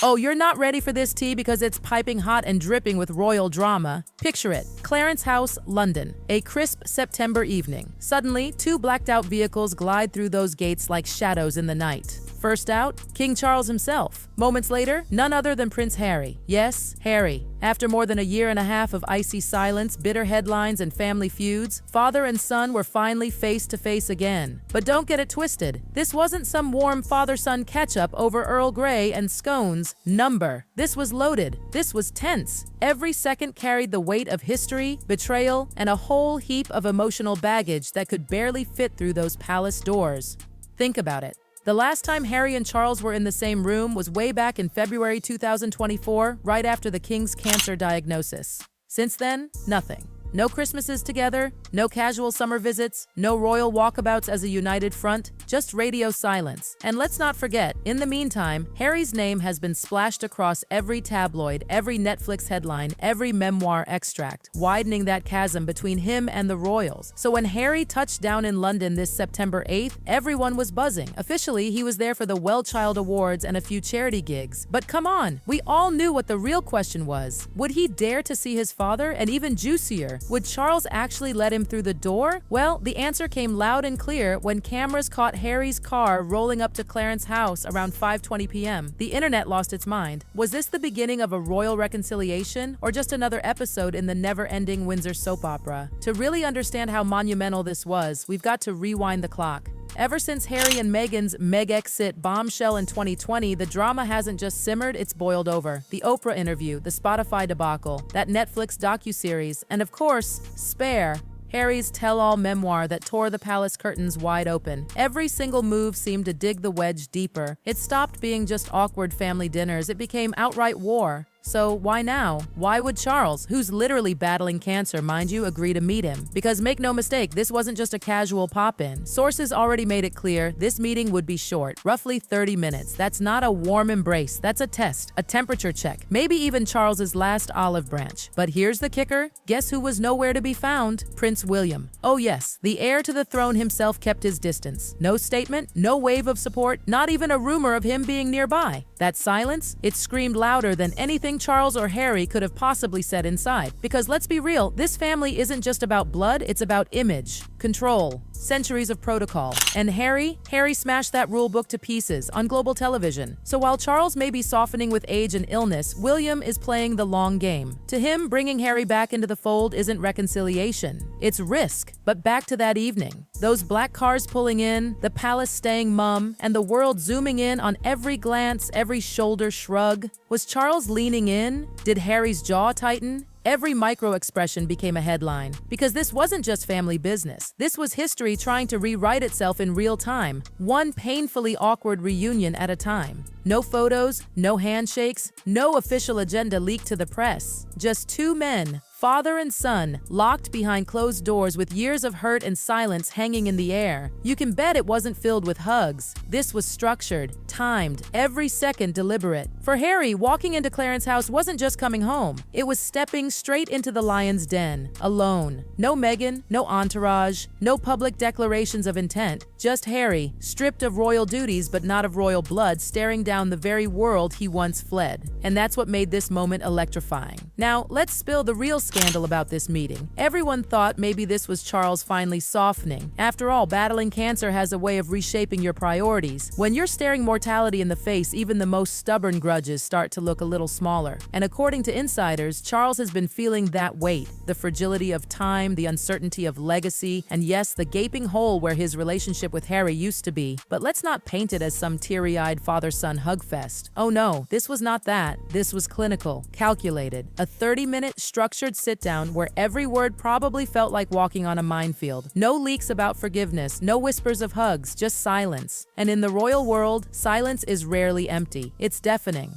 Oh, you're not ready for this tea because it's piping hot and dripping with royal drama. Picture it. Clarence House, London. A crisp September evening. Suddenly, two blacked-out vehicles glide through those gates like shadows in the night. First out, King Charles himself. Moments later, none other than Prince Harry. Yes, Harry. After more than a year and a half of icy silence, bitter headlines, and family feuds, father and son were finally face to face again. But don't get it twisted. This wasn't some warm father-son catch-up over Earl Grey and scones. Number. This was loaded. This was tense. Every second carried the weight of history, betrayal, and a whole heap of emotional baggage that could barely fit through those palace doors. Think about it. The last time Harry and Charles were in the same room was way back in February 2024, right after the King's cancer diagnosis. Since then, nothing. No Christmases together, no casual summer visits, no royal walkabouts as a united front, just radio silence. And let's not forget, in the meantime, Harry's name has been splashed across every tabloid, every Netflix headline, every memoir extract, widening that chasm between him and the royals. So when Harry touched down in London this September 8th, everyone was buzzing. Officially, he was there for the Well Child Awards and a few charity gigs. But come on, we all knew what the real question was. Would he dare to see his father? And even juicier, would Charles actually let him through the door? Well, the answer came loud and clear when cameras caught Harry's car rolling up to Clarence House around 5:20 p.m. The internet lost its mind. Was this the beginning of a royal reconciliation, or just another episode in the never-ending Windsor soap opera? To really understand how monumental this was, we've got to rewind the clock. Ever since Harry and Meghan's Meg-exit bombshell in 2020, the drama hasn't just simmered, it's boiled over. The Oprah interview, the Spotify debacle, that Netflix docuseries, and of course, Spare, Harry's tell-all memoir that tore the palace curtains wide open. Every single move seemed to dig the wedge deeper. It stopped being just awkward family dinners, it became outright war. So why now? Why would Charles, who's literally battling cancer, mind you, agree to meet him? Because make no mistake, this wasn't just a casual pop-in. Sources already made it clear this meeting would be short, roughly 30 minutes. That's not a warm embrace, that's a test, a temperature check, maybe even Charles's last olive branch. But here's the kicker, guess who was nowhere to be found? Prince William. Oh yes, the heir to the throne himself kept his distance. No statement, no wave of support, not even a rumor of him being nearby. That silence, it screamed louder than anything Charles or Harry could have possibly said inside. Because let's be real, this family isn't just about blood, it's about image, control, centuries of protocol. And Harry smashed that rule book to pieces on global television. So while Charles may be softening with age and illness, William is playing the long game. To him, bringing Harry back into the fold isn't reconciliation, it's risk. But back to that evening. Those black cars pulling in, the palace staying mum, and the world zooming in on every glance, every shoulder shrug. Was Charles leaning in? Did Harry's jaw tighten? Every micro-expression became a headline. Because this wasn't just family business. This was history trying to rewrite itself in real time, one painfully awkward reunion at a time. No photos, no handshakes, no official agenda leaked to the press. Just two men, father and son, locked behind closed doors with years of hurt and silence hanging in the air. You can bet it wasn't filled with hugs. This was structured, timed, every second deliberate. For Harry, walking into Clarence House wasn't just coming home. It was stepping straight into the lion's den, alone. No Meghan, no entourage, no public declarations of intent. Just Harry, stripped of royal duties but not of royal blood, staring down the very world he once fled. And that's what made this moment electrifying. Now, let's spill the real scandal about this meeting. Everyone thought maybe this was Charles finally softening. After all, battling cancer has a way of reshaping your priorities. When you're staring mortality in the face, even the most stubborn grudges start to look a little smaller. And according to insiders, Charles has been feeling that weight, the fragility of time, the uncertainty of legacy, and yes, the gaping hole where his relationship with Harry used to be. But let's not paint it as some teary-eyed father-son hug fest. Oh no, this was not that. This was clinical, calculated, a 30-minute structured sit-down where every word probably felt like walking on a minefield. No leaks about forgiveness, no whispers of hugs, just silence. And in the royal world, silence is rarely empty. It's deafening.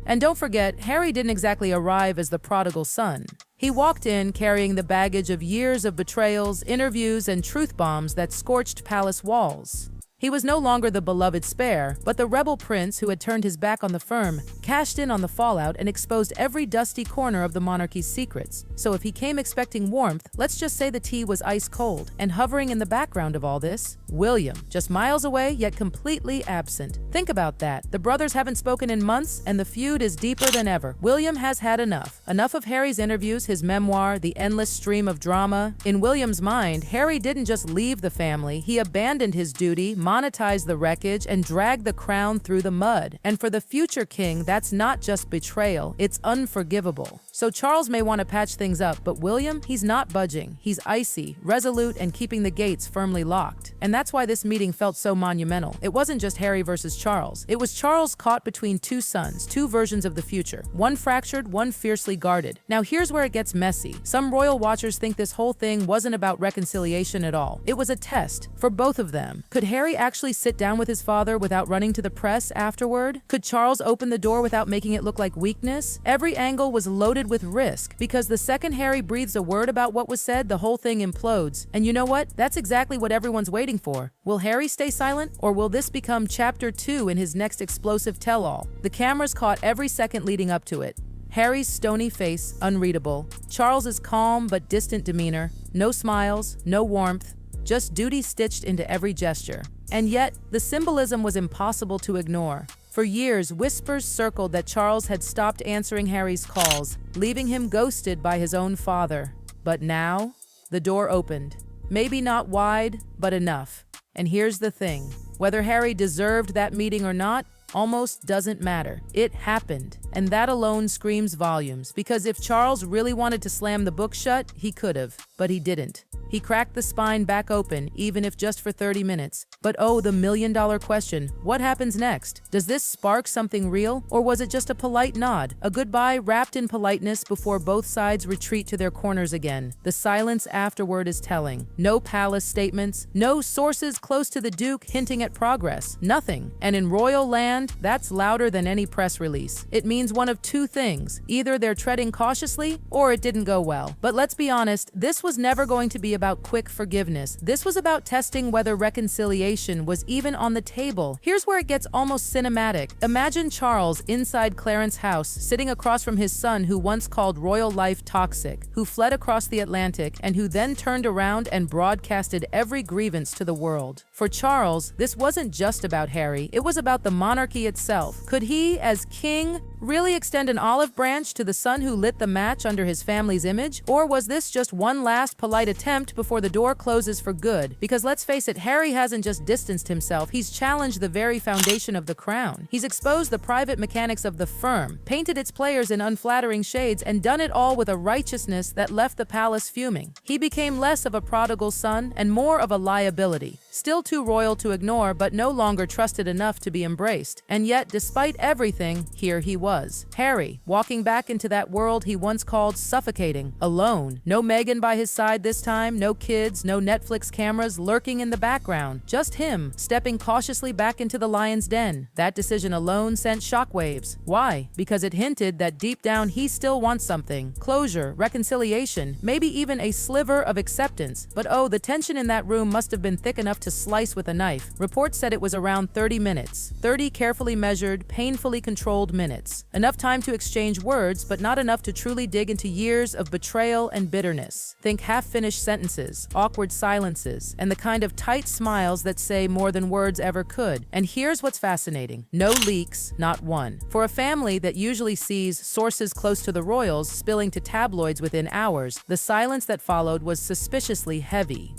And don't forget, Harry didn't exactly arrive as the prodigal son. He walked in carrying the baggage of years of betrayals, interviews, and truth bombs that scorched palace walls. He was no longer the beloved spare, but the rebel prince who had turned his back on the firm, cashed in on the fallout, and exposed every dusty corner of the monarchy's secrets. So if he came expecting warmth, let's just say the tea was ice cold. And hovering in the background of all this, William, just miles away yet completely absent. Think about that. The brothers haven't spoken in months, and the feud is deeper than ever. William has had enough. Enough of Harry's interviews, his memoir, the endless stream of drama. In William's mind, Harry didn't just leave the family, he abandoned his duty, monetized the wreckage, and dragged the crown through the mud. And for the future king, that's not just betrayal, it's unforgivable. So Charles may want to patch things up, but William, he's not budging. He's icy, resolute, and keeping the gates firmly locked. And that's why this meeting felt so monumental. It wasn't just Harry versus Charles. It was Charles caught between two suns, two versions of the future. One fractured, one fiercely guarded. Now here's where it gets messy. Some royal watchers think this whole thing wasn't about reconciliation at all. It was a test for both of them. Could Harry actually sit down with his father without running to the press afterward? Could Charles open the door without making it look like weakness? Every angle was loaded with risk, because the second Harry breathes a word about what was said, the whole thing implodes. And you know what? That's exactly what everyone's waiting for. Will Harry stay silent, or will this become chapter 2 in his next explosive tell-all? The cameras caught every second leading up to it. Harry's stony face, unreadable. Charles's calm but distant demeanor. No smiles, no warmth, just duty stitched into every gesture. And yet, the symbolism was impossible to ignore. For years, whispers circled that Charles had stopped answering Harry's calls, leaving him ghosted by his own father. But now, the door opened. Maybe not wide, but enough. And here's the thing. Whether Harry deserved that meeting or not, almost doesn't matter. It happened. And that alone screams volumes, because if Charles really wanted to slam the book shut, he could have. But he didn't. He cracked the spine back open, even if just for 30 minutes. But oh, the million-dollar question, what happens next? Does this spark something real, or was it just a polite nod? A goodbye wrapped in politeness before both sides retreat to their corners again. The silence afterward is telling. No palace statements, no sources close to the Duke hinting at progress, nothing. And in royal land, that's louder than any press release. It means one of two things. Either they're treading cautiously, or it didn't go well. But let's be honest, this was never going to be about quick forgiveness. This was about testing whether reconciliation was even on the table. Here's where it gets almost cinematic. Imagine Charles inside Clarence house, sitting across from his son who once called royal life toxic, who fled across the Atlantic, and who then turned around and broadcasted every grievance to the world. For Charles, this wasn't just about Harry, it was about the monarchy itself. Could he, as king, really extend an olive branch to the son who lit the match under his family's image? Or was this just one last polite attempt before the door closes for good? Because let's face it, Harry hasn't just distanced himself, he's challenged the very foundation of the crown. He's exposed the private mechanics of the firm, painted its players in unflattering shades, and done it all with a righteousness that left the palace fuming. He became less of a prodigal son and more of a liability. Still too royal to ignore, but no longer trusted enough to be embraced. And yet, despite everything, here he was. Harry, walking back into that world he once called suffocating, alone. No Meghan by his side this time, no kids, no Netflix cameras lurking in the background. Just him, stepping cautiously back into the lion's den. That decision alone sent shockwaves. Why? Because it hinted that deep down he still wants something. Closure, reconciliation, maybe even a sliver of acceptance. But oh, the tension in that room must have been thick enough to slice with a knife. Reports said it was around 30 minutes. 30 carefully measured, painfully controlled minutes. Enough time to exchange words, but not enough to truly dig into years of betrayal and bitterness. Think half-finished sentences, awkward silences, and the kind of tight smiles that say more than words ever could. And here's what's fascinating. No leaks, not one. For a family that usually sees sources close to the royals spilling to tabloids within hours, the silence that followed was suspiciously heavy.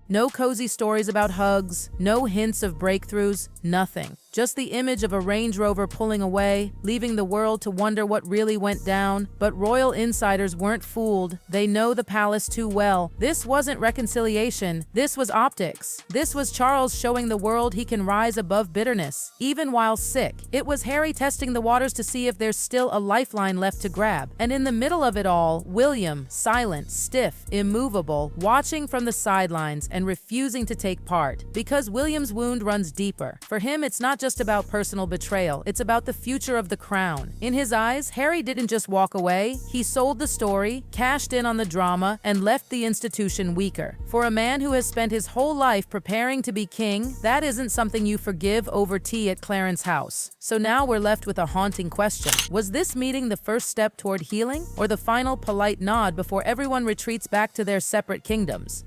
No cozy stories about hugs, no hints of breakthroughs, nothing. Just the image of a Range Rover pulling away, leaving the world to wonder what really went down. But royal insiders weren't fooled. They know the palace too well. This wasn't reconciliation. This was optics. This was Charles showing the world he can rise above bitterness, even while sick. It was Harry testing the waters to see if there's still a lifeline left to grab. And in the middle of it all, William, silent, stiff, immovable, watching from the sidelines. and refusing to take part. Because William's wound runs deeper. For him, it's not just about personal betrayal, it's about the future of the crown. In his eyes, Harry didn't just walk away, he sold the story, cashed in on the drama, and left the institution weaker. For a man who has spent his whole life preparing to be king, that isn't something you forgive over tea at Clarence House. So now we're left with a haunting question. Was this meeting the first step toward healing, or the final polite nod before everyone retreats back to their separate kingdoms?